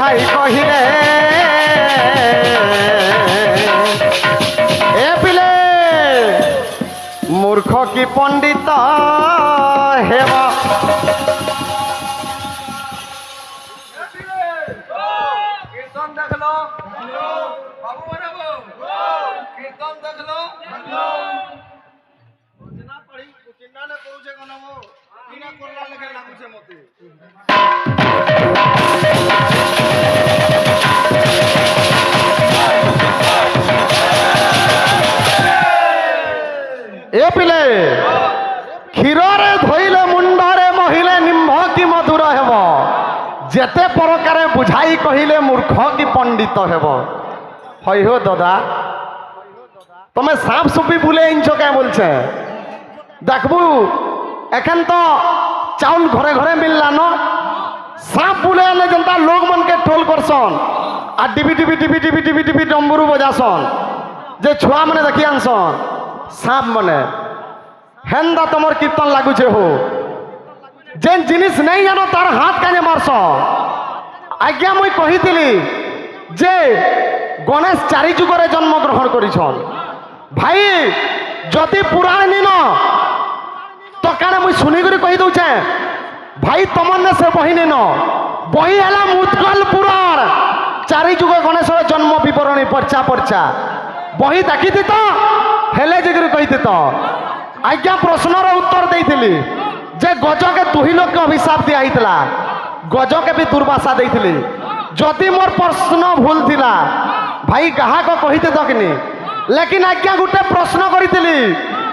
বুঝাই কহিলে এ পিলে মূর্খ কি পণ্ডিত হেব কীর্তন দেখলো বাবু বানাবো কীর্তন দেখলো না পড়ি চিন্তা না করুছে কোন কিনা করলা লেখে লাগুছে মতে এ পিলে ক্ষীরে ধইলে মুন্ডরে মহিলে নিম্ভ কি মধুর হেব যেতে প্রকারে বুঝাই কহিলে মূর্খ কি পণ্ডিত হেব হয় হো দাদা তুমি সাপ সুপি বুলে ইঞ্চ কে বলছে দেখবু এখন তো চাউল ঘরে ঘরে মিললা ন সাপ বুলে এলে যেটা লোক মনকে টোল করছন আর ডিবি ডিবি ডিবি ডিবি ডিবি ডিবি ডম্বুরু বজাসন যে ছুয়া মানে দেখি আনছন সাপ মানে হেন্দা তোমার কীর্তন লাগুছে হো যে জিনিস নেই জানো তার হাত কানে মারছ আজ্ঞা মুই কহিলি যে গণেশ চারি যুগরে জন্মগ্রহণ করিছন ভাই যদি পুরাণ নিন তো কানে মুই শুনি করে কহি দউছে ভাই তোমার সে বহি নিন বহি হেলা মুৎকল পুরাণ চারি যুগ গণেশের জন্ম বিবরণী পর্চা পর্চা বহি দেখি দিত হেলে যে কহি দিত আজ্ঞা প্রশ্নর উত্তর দেইছিলি যে গজকে দুই লোক অভিশাপ দিয়া হইতলা গজকে भी दुर्वासा देइथिली যদি মোর প্রশ্ন ভুল থিলা ভাই কাহাক কহিতে দকিনি लेकिन आज्ञा गोटे प्रश्न करिथिली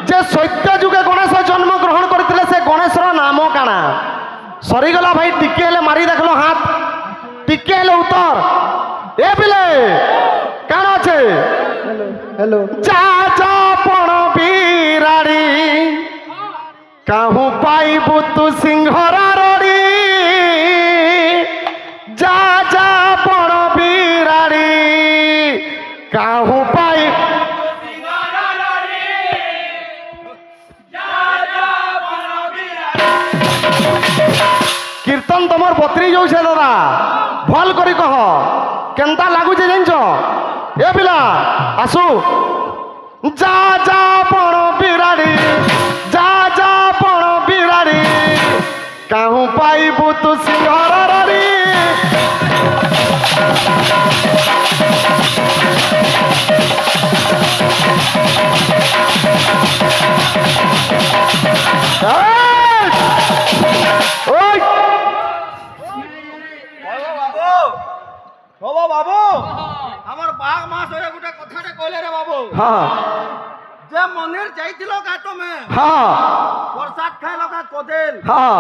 जे सत्य जुगे गणेश जन्म ग्रहण करथिले से गणेशर नाम काना सरीगला भाई टिके हेले मारी देखलो हाथ टिके हेले उत्तर ए बिले काना छे हेलो जा जा पण बिराड़ी काहू पाइबु तू सिंहर रड़ी जा जा पण बिराड़ी काहू पाई कीर्तन तुमर बतरी जाऊ दादा भल करी कह केनता लागुचे जानछ ए पिला आसु जा जा पण बिराड़ी जा जा पण बिराड़ी काहू पाइबु तू सिंहर रड़ी বাবু বাবু আমার বাঘ মাস হয়ে গোটে কথাটা কইলে রে বাবু हाँ যে মন্দির যাইছিল কা তুমি हाँ প্রসাদ খাইল কা কদেল हाँ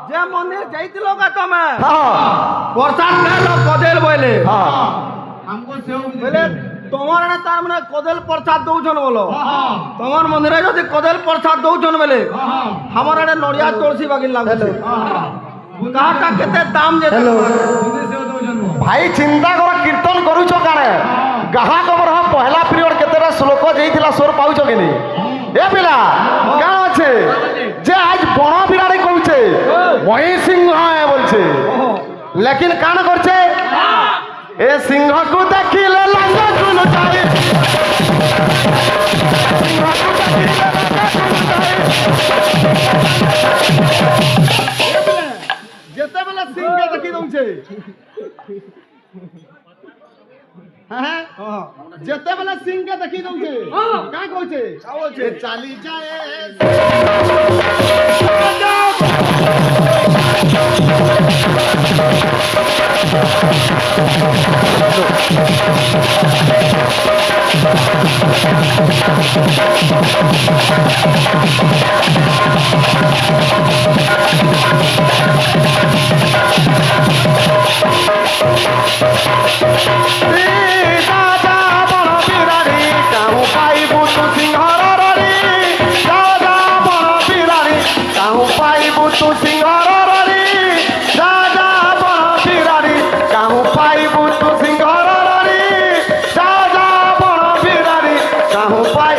যে মন্দির যাইছিল কা তুমি हाँ প্রসাদ খাইল কদেল বলে हाँ বলে তোমার না তার মানে কদেল প্রসাদ দউছন বলো তোমার মন্দিরে যদি কদেল প্রসাদ দউছন বলে আমার আড়ে নড়িয়া তুলসী বাগিন লাগছে কাহাটা কেতে দাম যে भाई चिंता कर कीर्तन करूछ काने गाहा खबर हम पहला पीरियड केतेरा श्लोक जेइथिला सोर पाउछ कि नहीं ए पिला का আছে যে আজ বড় বিরাড়ি কইছে মহি সিংহ है বলছে लेकिन कान করছে ए सिंह को देखिले लंग गुल जाए सिंह को देखिले যেতে বেলা সিংহ দেখি দউছে হ্যাঁ যেতে বেলা সিংহ দেখি দউছে কা কইছে চালি যায় तू सिंहर रड़ी राजा बड़ बिराड़ी काहू पाइबू तू सिंहर रड़ी राजा बड़ बिराड़ी काहू पाई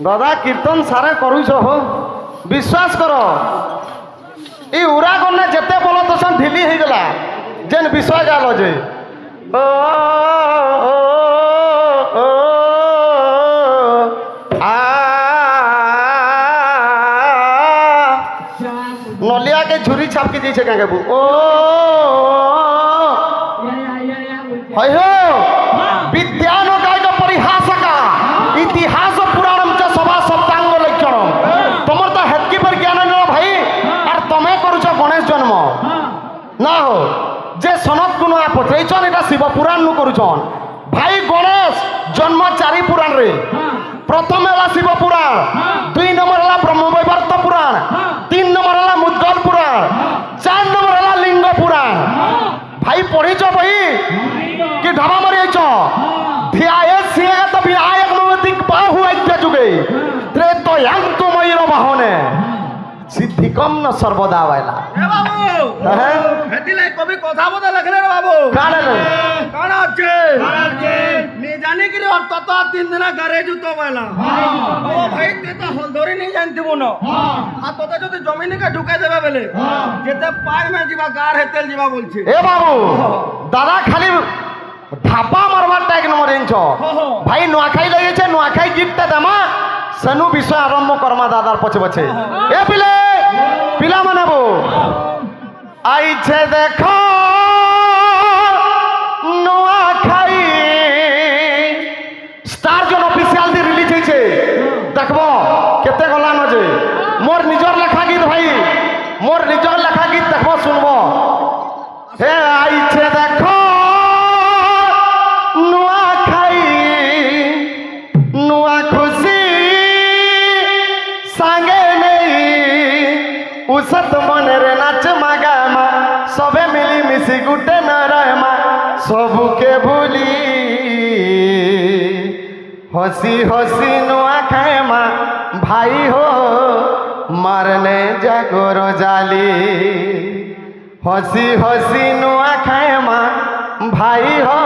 দাদা কীর্তন সারে করুছ হো বিশ্বাস কর এই উড়া গনে যেতে বলো তো সব ঢিলি হয়ে গলা যেন বিষয় গেল যে ও, ও, ও, আ, নলিয়াকে ঝুরি ছাপকি দিয়েছে কাকে বু ও হয় হো বিদ্যান কায়ক পরিহাসকা ইতিহাস পুরাণম চ সভা সপ্তাঙ্গ লক্ষণম তোমার তো হেতকি পর জ্ঞান ন ভাই আর তুমি করুছ গণেশ জন্ম না হো যে সনত গুণ পচাইছন এটা শিব পুরাণ নু করুছন ভাই গণেশ জন্ম 4 পুরাণ রে প্রথম হলা শিব পুরাণ 2 নম্বর হলা ব্রহ্মবৈবর্ত পুরাণ 3 নম্বর হলা মুদ্গল পুরাণ 4 নম্বর হলা লিঙ্গ পুরাণ ভাই পড়িছ ভাই কি ঢাবা মারি আইছ ধ্যায়ে সিংহত বিনায়ক নবদিক বাহু আইতে যুগে ত্রেতয়ান্ত ময়ূর বাহনে সিদ্ধিকম ন সর্বদা বাইলা এ বাবু হ্যাঁ হেতিলে কবি কথা বলে লেখলে রে বাবু কানে নে কানা আছে নি জানি কি রে অন্তত 3 দিন ঘরে জুতো বাইলা ও ভাই তে তো হলদরি নি জানতি মনো আর তোতে যদি জমিনকে ঢুকাই দেবে বেলে যেতে পার মে ଯିବା গার হেতেল ଯିବା বলছে এ বাবু দাদা খালি ধাপা মারবার টাইক নম্বর ইঞ্চ ভাই নোয়াখাই লাগিয়েছে নোয়াখাই গীতটা দেমা সেনু বিষয় আরম্ভ করমা দাদার পছে পছে এ পিলে পিলা মানাবো আইছে দেখো নোয়াখাই স্টার জন অফিসিয়াল দি রিলিজ হয়েছে দেখবো কেতে গলা ন যে মোর নিজর লেখা গীত ভাই মোর নিজর লেখা গীত দেখবো শুনবো হে আইছে দেখো নোয়াখাই নোয়া খুশি সাঙ্গে নেই উসত মনের নাচ মাগামা সবে মিলি মিশি গুটে নরমা সবুকে ভুলি হসি হসি নোয়া খায় মা ভাই হো মারনে জাগর জালি হসি হসি নোয়া খায় মা ভাই হো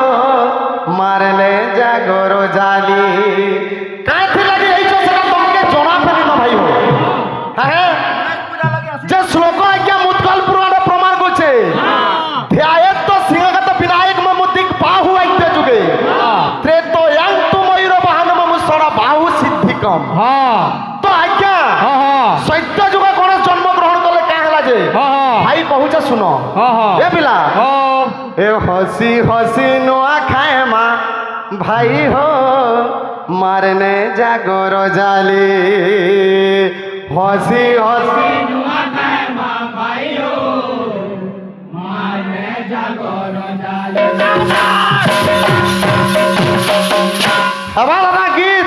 মারনে জাগর জালি কাঁথি লাগি এইছ সেটা তোমাকে জনা ফেলি না ভাই হো হ্যাঁ পূজা লাগি আসি যে শ্লোক আজ্ঞা মুদ্গল পুরাণে প্রমাণ করছে ধ্যায়েত তো সিংহগত বিনায়ক মমুদিক বাহু আইতে যুগে ত্রেতয়ান্ত ময়ূর বাহনম মুসরা বাহু সিদ্ধিকম তো আজ্ঞা সত্য যুগে গণেশ জন্মগ্রহণ করলে কা হেলা যে ভাই কহুছে শুনো এ পিলা এ হসি হসি নোয়া খায় মা ভাই হো মারনে জাগর জালি হসি হসি আবার দাদা গীত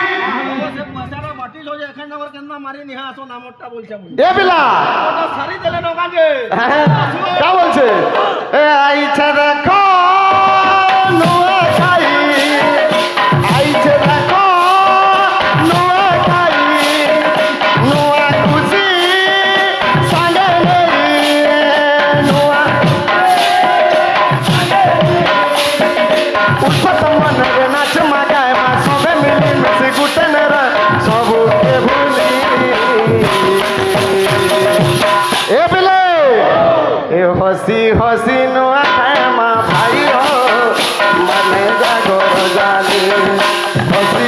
সে পয়সাটা মাটি লয়ে এখান নম্বর কেন মারি নিহা আসো নামটা বলছে মুই এ পিলা ওটা সারি দিলে নগাজে কা বলছে এ আইছে দেখো নোয়াখাই আইছে দেখো নোয়াখাই নোয়া খুশি সাঙ্গে নেই নোয়া উৎসত মনের নাচ মাগায় মা সবে মিলি মিশি গুটে নের সবুকে ভুলি এ বিলে এ হসি হসি নোয়া খায় মা ভাই হো মানে জাগর জালি হসি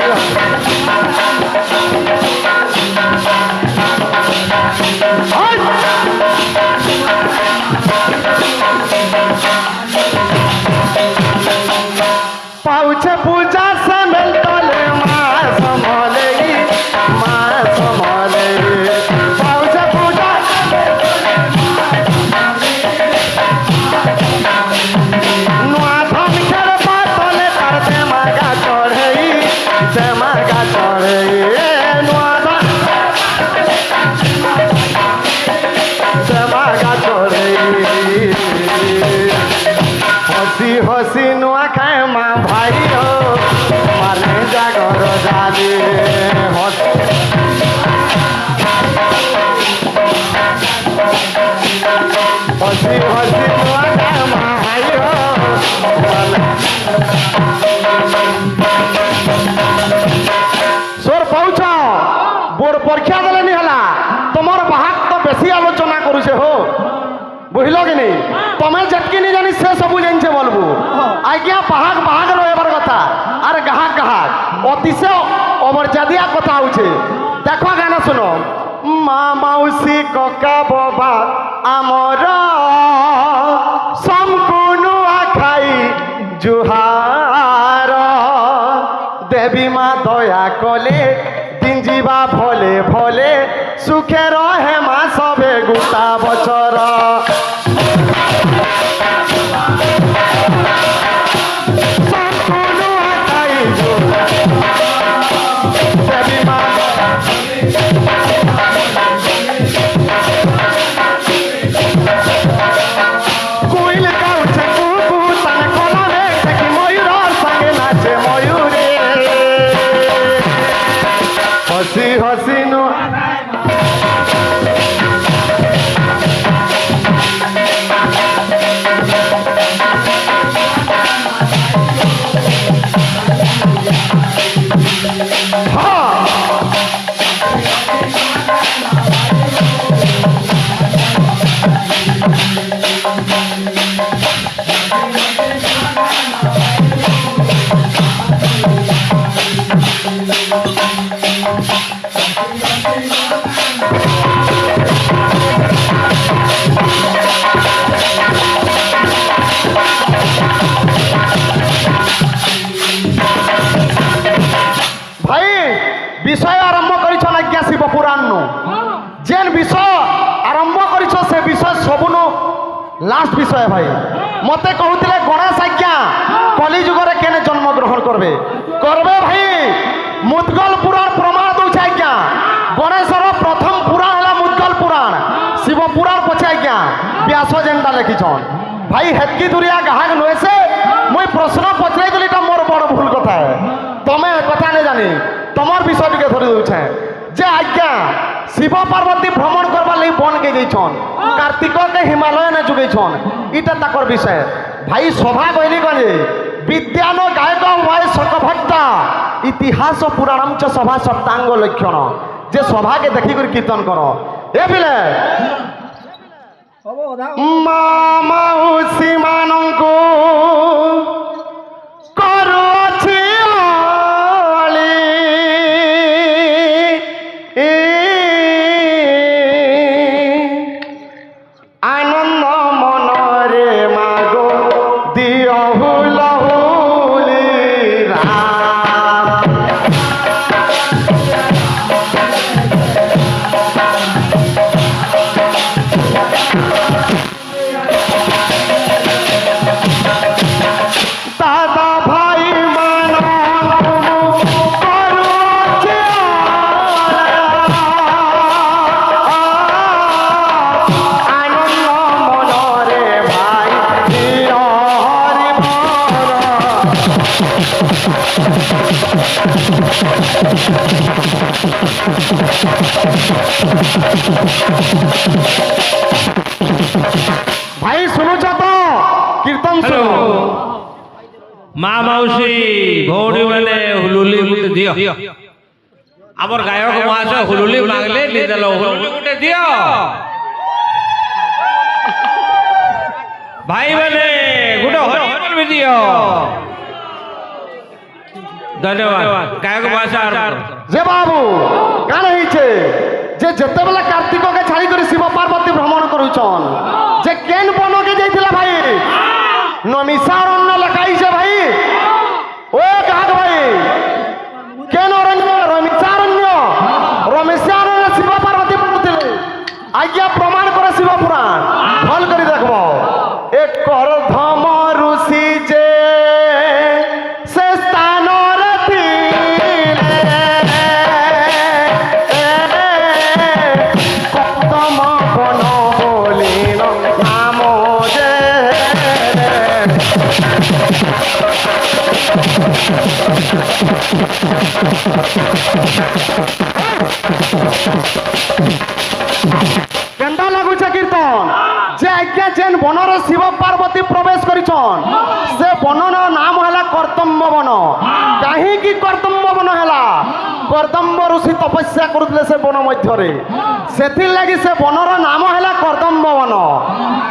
পাউছে পূজা সমেল তলে মা সমলে পাউছে পূজা তোমার বাহাক তো বেশি আলোচনা করুছে হো বুঝল কি নি তুমি যেটকি নি জানি সে সবু জানছে বলবো আজ্ঞা বাহাক বাহাক রহবার কথা আর গাহাক গাহাক অতিশয় অমর্যাদিয়া কথা হচ্ছে দেখো গানা শুনো মা মাউসী ককা বাবা আমার সম্পূর্ণ খাই জুহার দেবী মা দয়া কলে দিন যা ভলে ভলে সুখে রহে মা সবে গোটা বছর হসি হসিনো বিষয় আরম্ভ করিছ আজ্ঞা শিব পুরাণ যেন বিষয় আরম্ভ করিছ সে বিষয় সবুনো লাস্ট বিষয় ভাই মতে কহুলে গণেশ আজ্ঞা কলি যুগরে কেনে জন্মগ্রহণ করবে করবে ভাই মুদগল পুরাণ প্রমাণ দৌছে আজ্ঞা গণেশর প্রথম পুরাণ হল মুদগল পুরাণ শিব পুরাণ পছে আজ্ঞা ব্যাস যেনটা লিখিছন ভাই হেতকি দুরিয়া গাহাক নয়েছে মুই প্রশ্ন পচাই দেলি এটা মোর বড় ভুল কথা তুমি কথা নেই জানি তোমার বিষয়টিকে ধরে দেছে যে আজ্ঞা শিব পার্বতী ভ্রমণ করবার লাগি বনকে যাইছন কার্তিককে হিমালয় নে যুগাইছন এটা তাকর বিষয় ভাই সভা কইলি গলে বিদ্যান গায়ক হয় শতভক্তা ইতিহাস পুরাণম চ সভা সপ্তাঙ্গ লক্ষণ যে সভাকে দেখি করে কীর্তন কর এ বিলে মা মাউসী মানঙ্কু করুছি আনন্দ মনরে মাগো দিও হুল হুলি দাদা ভাই মানো করুছে আনন্দ মনরে ভাই দিও হরি ভাই শুনুছ তো কীর্তন শুনো মা মাউসী ভৌণী মানে হুলুলি গুটে দিও আমার গায়ক মাছ হুলুলি মাগলে নিদেল হুলুলি গুটে দিও ভাই মানে গুটে হরিবল বি দিও ধন্যবাদ গায়ক মাছ আর যে বাবু কান হইছে যে যেতেবেলে কার্তিককে ছাড়ি করে শিব পার্বতী ভ্রমণ করুছন যে কেন বনকে যাইছিলা ভাই নমিষারণ্য লেখাইছে ভাই ও কাক ভাই কেন অরণ্য রমিষারণ্য রমেশারণ্য শিব পার্বতী বলুଥିଲେ আজ্ঞা প্রমাণ করে শিব পুরাণ ভাল করে দেখব এক করধম ঋষি যে সে স্থানরে থিলে কদম বন বলিল নাম যে কেনটা লাগুছে কীর্তন যে আজ্ঞা যেন বনর শিব পার্বতী প্রবেশ করিছন সে বনর নাম হলা কর্তব্য বন কাহিকি কর্তব্য বন হেলা কর্দম্ব ঋষি তপস্যা করুলে সে বন মধ্যে সেথির লাগি সে বনর নাম হেলা কর্দম্ব বন।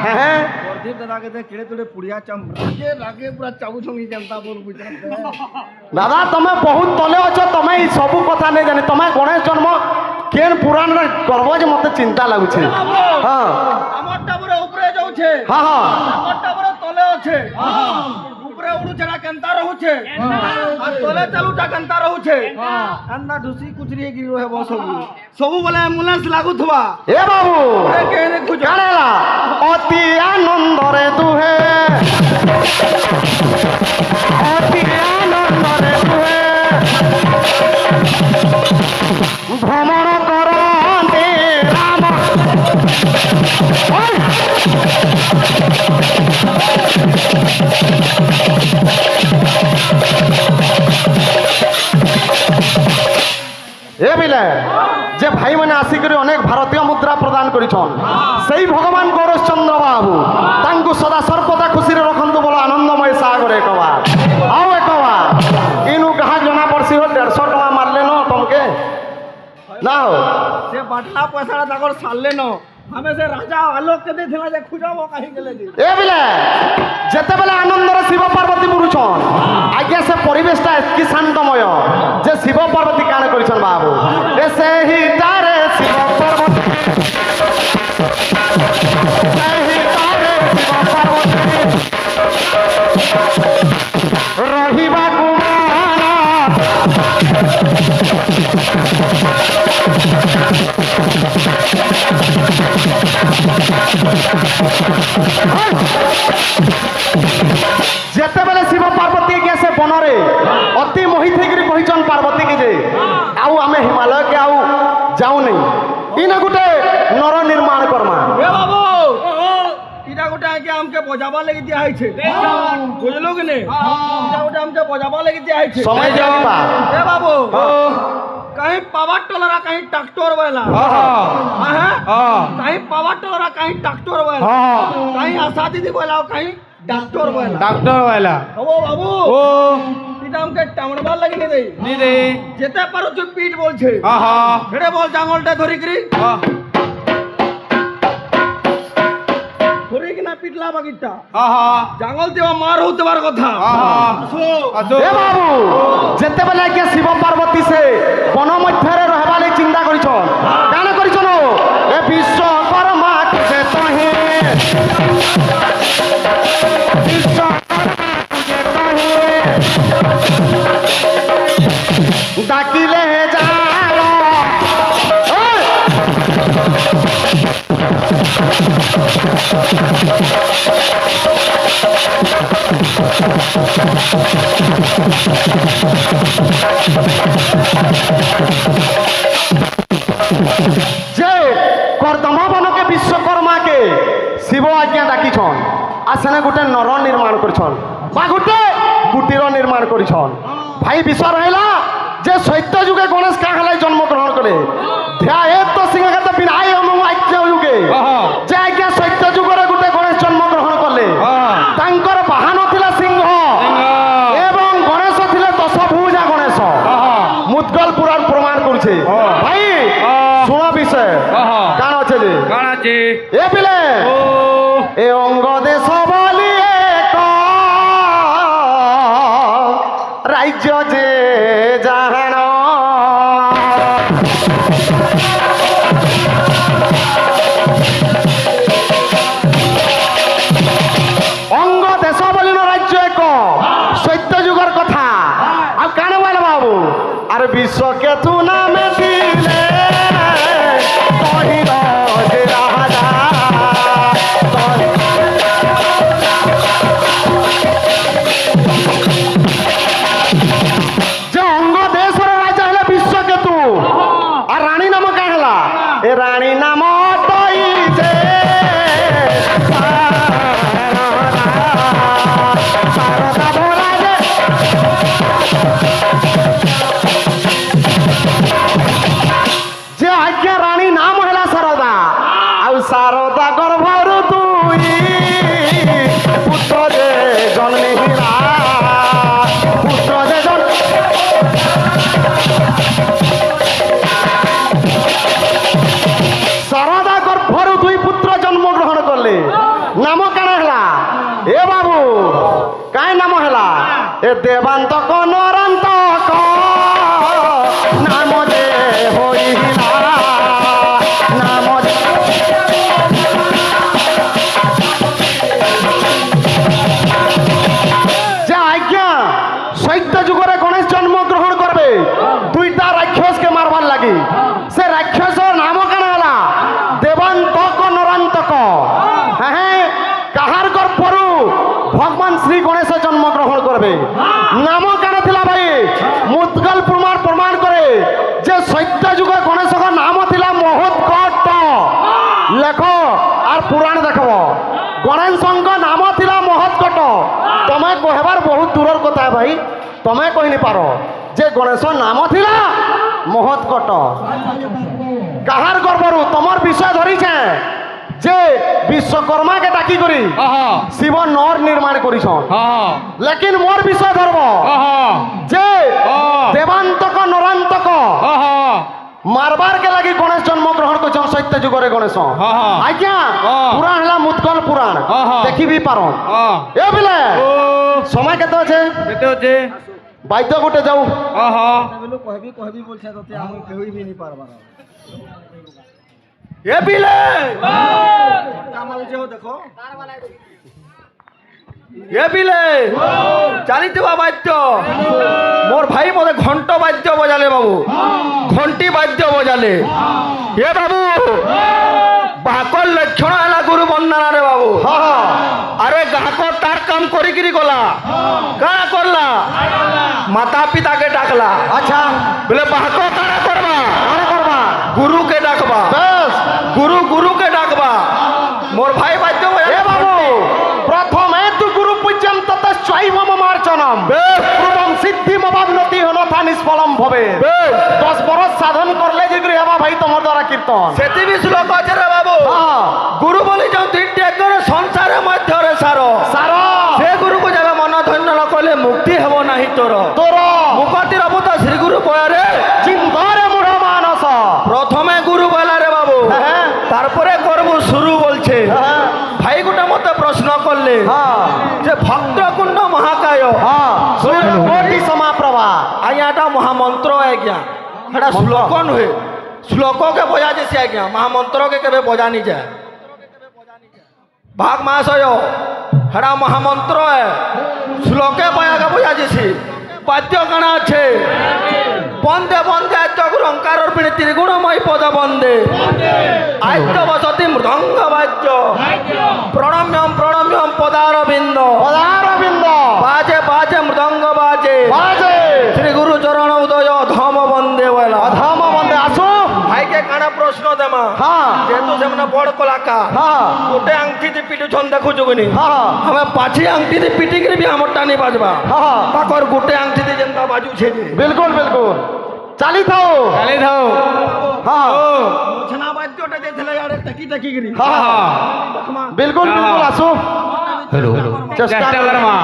হ্যাঁ প্রদীপ দাদাকে দে কেড়ে তুলে পুড়িয়া চাম রাগে রাগে পুরা চাবু ছঙ্গি জনতা বল বুঝতে দাদা তুমি বহুত তলে অছ, তুমি এই সবু কথা নেই জানি। তুমি গণেশ জন্ম কেন পুরাণ করব যে মতে চিন্তা লাগুছে। হ্যাঁ আমারটা পুরা উপরে যাচ্ছে, হ্যাঁ হ্যাঁ আমারটা পুরা তলে আছে। উপরে উড়ুছে না কেনতা রহুছে, আর তলে চালুটা কেনতা রহুছে। আন্না ঢুসি কুচরি গিরি রহে বসবু সবু বলে অ্যাম্বুলেন্স লাগুথবা। এ বাবু এ কে দেখুছ কানেলা অতি আনন্দরে দুহে, অতি আনন্দরে দুহে ভ্রমণ করন্তে রাম। ওই! এ বিলে যে ভাই মানে আসিকি অনেক ভারতীয় মুদ্রা প্রদান করেছেন, সেই ভগবান গৌরচন্দ্র বাবু তাঙ্কু সদা সর্বদা খুশিরে রখন্তু বলো আনন্দময় সাগরে একবার আও একবার ইনু কাহা জনা পড়ছি 150 টাকা মারলে ন তমকে না হো সে বাটলা পয়সাটা তাকর সারলে ন। আমি সে রাজা আলোককে দিয়েছিল যে খুঁজাবো কাহি গেলে যে এ বিলে যেতেবেলে আনন্দরে শিব পার্বতী পুরুছন আজ্ঞা সে পরিবেশটা কি শান্তময় যে শিব পার্বতী কানে করেছেন বাবু। এ সেই তারে শিব পার্বতী, সেই তারে শিব পার্বতী রহিবা কুমার। যেতেবেলে শিব পার্বতী গেছে বনরে অতি মোহিত হইকি কহিছন পার্বতী কি যে আউ আমি হিমালয়কে আউ যাও নেই ইনা গোটে নর নির্মাণ কর্মা। এ বাবু এটা গোটে আগে আমাকে বজাবা লাগি দিয়া হইছে বুঝলো কি নে? এটা গোটে আমাকে বজাবা লাগি দিয়া হইছে। সময় যাবা এ বাবু कहीं पावर टोलरा कहीं ट्रैक्टर वाला, कहीं पावर टोलरा कहीं ट्रैक्टर वाला, कहीं आशा दीदी बोला कहीं डॉक्टर वाला। डॉक्टर वाला ओ बाबू ओ এটা আমাকে টামড়বার লাগি নে দেই নি দে যেতে পারো তুই পিট বলছে। হেড়ে বল জাঙ্গলটা ধরি করি ধরি কিনা পিটলা বাগিটা জাঙ্গল দেওয়া মার হতে পার কথা। এ বাবু যেতেবেলে আজ্ঞা শিব পার্বতী সে বন মধ্যে রহবা লাগি চিন্তা করিছন কাণ করিছন এ বিশ্বকর্মা কে তহে ডাকিলে যাও যে কর্দমা বনকে বিশ্বকর্মাকে শিব আজ্ঞা ডাকিছন আর সেনে গোটে নর নির্মাণ করছন বা গোটে কুটির নির্মাণ করছন। ভাই বিষয় রহিলা যে সৈত্য যুগে গণেশ কাহালাই জন্মগ্রহণ করে ধ্যায়েত সিংহঘাত বিনায় এবং আজ্ঞ যুগে যে আজ্ঞা সৈত্য যুগরে গোটে গণেশ জন্মগ্রহণ করলে তাঙ্কর বাহন ଥିଲା সিংহ এবং গণেশ ଥିଲେ দশভুজা গণেশ। মুদগল পুরাণ প্রমাণ করছে ভাই শুণ বিষয় কাণ আছে যে কাণ আছে এ পিলে এ অঙ্গ দেশ বলি এক রাজ্য যে জাহান অঙ্গ দেশ বলিন রাজ্য এক সত্য যুগর কথা আর কাণ বলে বাবু আর বিশ্বকে তু নামে দিলে কহিল যে রাজা যে অঙ্গ দেশের রাজা হলে বিশ্বকেতু আর রানী নাম কাঁ হলা এ রানী নাম তৈছে শারদা ভোলা যে যে আজ্ঞা রানী নাম হেলা শারদা আউ শারদা গর্ভর তুই পুত্র যে জন্মিলা পুত্র যে জন্ম নাম কাଣା হেলা এ বাবু কাই নাম হেলা এ দেবান্তক নরান্তক নাম যে হইলা নাম যে আজ্ঞা সৈত্য যুগরে গণেশ জন্মগ্রহণ করবে দুইটা রাক্ষসকে মারবার লাগি সে রাক্ষসর নাম কানা হেলা দেবান্তক নরান্তক হ্যাঁ কাহার ঘর পরু ভগবান শ্রী গণেশ জন্মগ্রহণ করবে নাম কানা লা ভাই মুদগল প্রমাণ করে যে সৈত্য যুগে গণেশ নাম লা মহোৎকট লেখ আর পুরাণ দেখব গণেশঙ্ক নাম লা মহৎকট তুমি কহবার বহুত দূরের কথা ভাই তুমি কহিনি পার যে গণেশ নাম লা মহৎকট কাহার গর্বরু তোমার বিষয় ধরিছে যে বিশ্বকর্মাকে ডাকি করি শিব নর নির্মাণ করিছন লেকিন মোর বিষয় ধরব যে দেবান্তক নরান্তক মারবার কে লাগি গণেশ জন্মগ্রহণ করছেন সত্য যুগরে গণেশ আজ্ঞা পুরাণ হেলা মুৎকল পুরাণ দেখিবি পার এ বিলে সময় কেতে আছে বাদ্য গোটে যাও কহবি কহবি বলছে তোতে আমি কেউই বি নি পারবার এ বিলে কামাল যেও দেখো এ বিলে চালিଥିବା বাদ্য মোর ভাই মতে ঘন্ট বাদ্য বজালে বাবু ঘন্টি বাদ্য বজালে এ বাবু বাকর লক্ষণ হেলা গুরু বন্দনা রে বাবু আরে গাহক তার কাম করিকিরি গলা কাଣା করলা মাতা পিতাকে ডাকলা আচ্ছা বলে বাহক কাଣା করবা গুরুকে ডাকবা বেশ গুরুকে ডাকবা মোর ভাই বাদ্য এ বাবু প্রথমে তু গুরু পূজ্যম ততশ্চৈব মমার্চনম পূর্বম সিদ্ধি মবাবনতি অনথা নিষ্ফলম ভবে 10 বরস সাধন করলে যে হবা ভাই তোমার দ্বারা কীর্তন সেতি বি শ্লোক আছে রে বাবু গুরু বলি যাও তিনটি একরে সংসার মধ্যরে সার সার সে গুরুকে যাবে মন ধন্য ন কলে মুক্তি হব নাহি তোর তোর মুকতির অবতা শ্রী গুরু পয়ারে চিন্তারে মূঢ় মানস প্রথমে গুরু বলা রে বাবু তারপরে করবো শুরু বলছে ভাই গোটা মতে প্রশ্ন করলে যে ভক্তকুণ্ড মহাকায় কোটি সমাপ্রভা আজ্ঞা এটা মহামন্ত্র আজ্ঞা এটা শ্লোক নুহে শ্লোককে বজা যাইছে আজ্ঞা মহামন্ত্রকে কেবে বজা নি যায় ভাগ মাসয় এটা মহামন্ত্র শ্লোকে বজা যাইছে বাদ্য কাଣା আছে বন্দে বন্দে আদ্য গুরু অঙ্কারর পিণি ত্রিগুণময় পদ বন্দে আদ্য বসতি মৃদঙ্গ বাদ্য প্রণম্যম প্রণম্যম পদারবিন্দ বাজে বাজে মৃদঙ্গ বাজে শ্রী গুরু চরণ উদয় ধম বন্দে বলা ধম বন্দে আসো ভাইকে কাଣା প্রশ্ন দেমা যেহেতু সেমানে বড় কলাকার গোটে আংটি দি পিটুছন দেখুଛୁ কিনি ଆମେ ପାଛି ଆংଟି দি ପିଟିକିରି ବି ଆମର ଟାଣି ବାଜବା ତାକର ଗୋଟେ ଆংଟି দি ଯେନ୍ତା ବାଜୁଛେ बिल्कुल बिल्कुल चाली थाओ हाँ ଛେନା ବାଦ୍ୟଟା ଦେଇଥିଲେ ଇଆଡ଼େ ଟେକି ଟେକିକିରି बिल्कुल बिल्कुल आसो चेष्टा करमा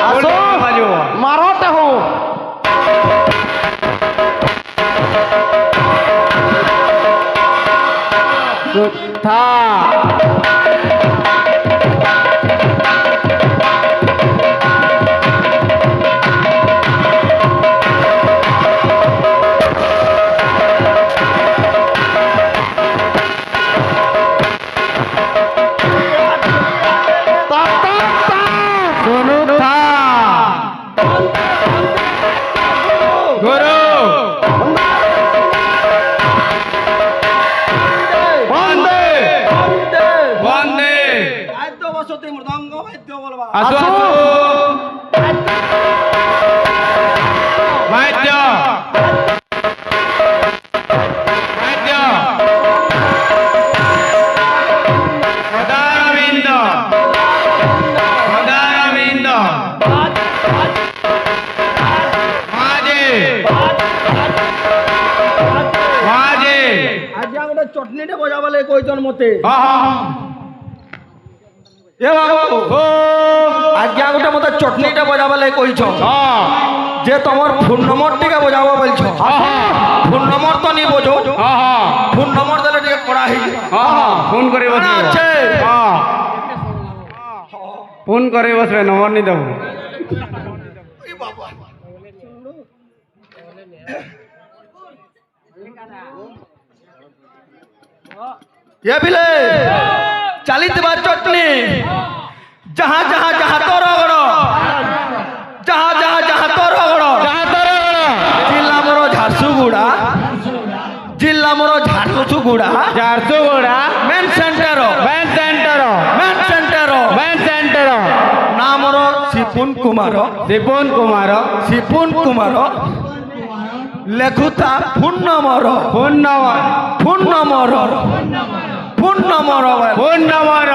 आसो मारोटे हो था আসো আসো মাইদ্য মাইদ্য পদারবিন্দ পদারবিন্দ মাঝে মাঝে আজ্ঞা গোটে চটনিটা বজাবলে কইছন মতে এ বাবু আজ্ঞা গোটে মতে চটনিটা বজাবলে কইছ যে তোমার ফোন নম্বর টিকে বজাবো বলছ ফোন নম্বর তো নি বোঝো ফোন নম্বর দিলে টিকে কড়া হ্যাঁ হ্যাঁ ফোন করে বসবে আছে হ্যাঁ ফোন করে বসবে নম্বর নিয়ে দেবো ये बिले चालीस बार चटनी जहाँ जहाँ जहाँ तो रगड़ो जहाँ जहाँ जहाँ तो रगड़ो जिला मोरो झारसुगुड़ा जिला मोरो Jharsuguda Jharsuguda main centre bank centre main centre bank centre नाम मोरो सिपुन कुमार শিপুন কুমার लेखुता phone number phone number phone number phone number phone number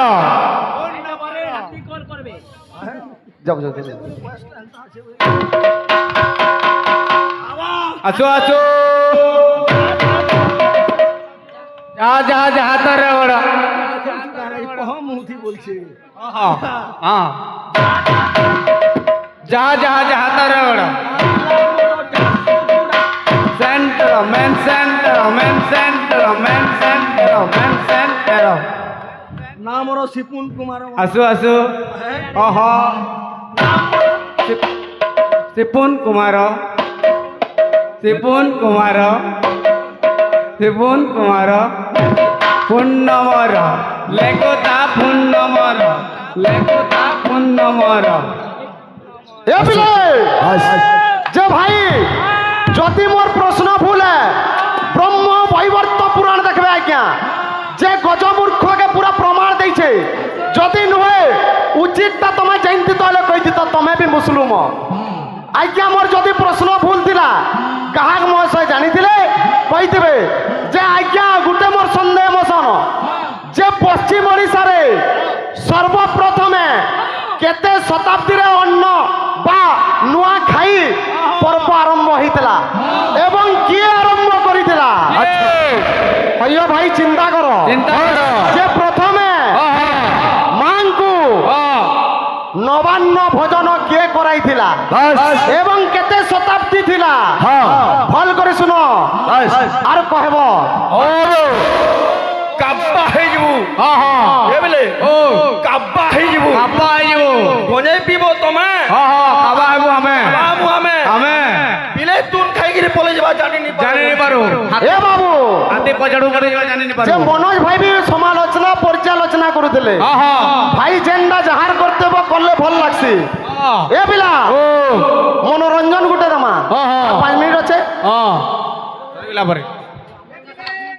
আসো আসো যা যা যা হাতের ওড়া হ্যাঁ যা যা যা হাতের ওড়া সেন্টার মেন সেন্টার মেন সেন্টার মেন সেন্টার মেন সেন্টার नाम मोरो सिपुन कुमार আসো আসো অহ শিপুন কুমার শিপুন কুমার শিপুন কুমার ফোন নম্বর লেখো তা ফোন নম্বর লেখো তা ফোন নম্বর এ বিলে যে ভাই যদি মোর প্রশ্ন ভুল ব্রহ্ম বৈবর্ত পুরাণ দেখবে আজ্ঞা যে গজমূর্খকে পুরা প্রমাণ দিয়েছে যদি নুহে উচিতটা তুমি জানতে তাহলে কইতি তো তুমি বি মুসলুম আজ্ঞা মোর যদি প্রশ্ন ভুল ଥିଲା কাহাক মহাশয় জানিলে কইতিবে যে আজ্ঞা গোটে মোর সন্দেহ মোশন যে পশ্চিম ওড়িশারে সর্বপ্রথমে কেতে শতাব্দীরে অন্ন বা নুয়া খাই পর্ব আরম্ভ হইতলা এবং কিয়ে আরম্ভ করিতলা হইও ভাই চিন্তা কর চিন্তা কর। যে প্রথমে মাঙ্কু নবান্ন ভোজন কিয়ে করাইছিলা এবং কেতে শতাব্দী ଥିଲା ভাল করে শুন আর কহব काब्बा है जीवु হ্যাঁ হ্যাঁ ये बिले ও काब्बा है जीवु কাবা আইব गोने पीबो तमे হ্যাঁ হ্যাঁ কাবা আইব আমি बाबू हमें আমি बिले तुन खाई गिरे पले जबा जानी नहीं জানি নি পারো এ বাবু হাতে পছড়ু করে জানি নি যে পারো মনোজ ভাই বি সমালোচনা পর্যালোচনা করুଥିଲେ হ্যাঁ হ্যাঁ ভাই যেনটা যাহার কর্তব্য করলে ভাল লাগছে এ পিলা ও মনোরঞ্জন গুটে দেমা হ্যাঁ হ্যাঁ 5 মিনিট আছে হ্যাঁ সরিলা পরে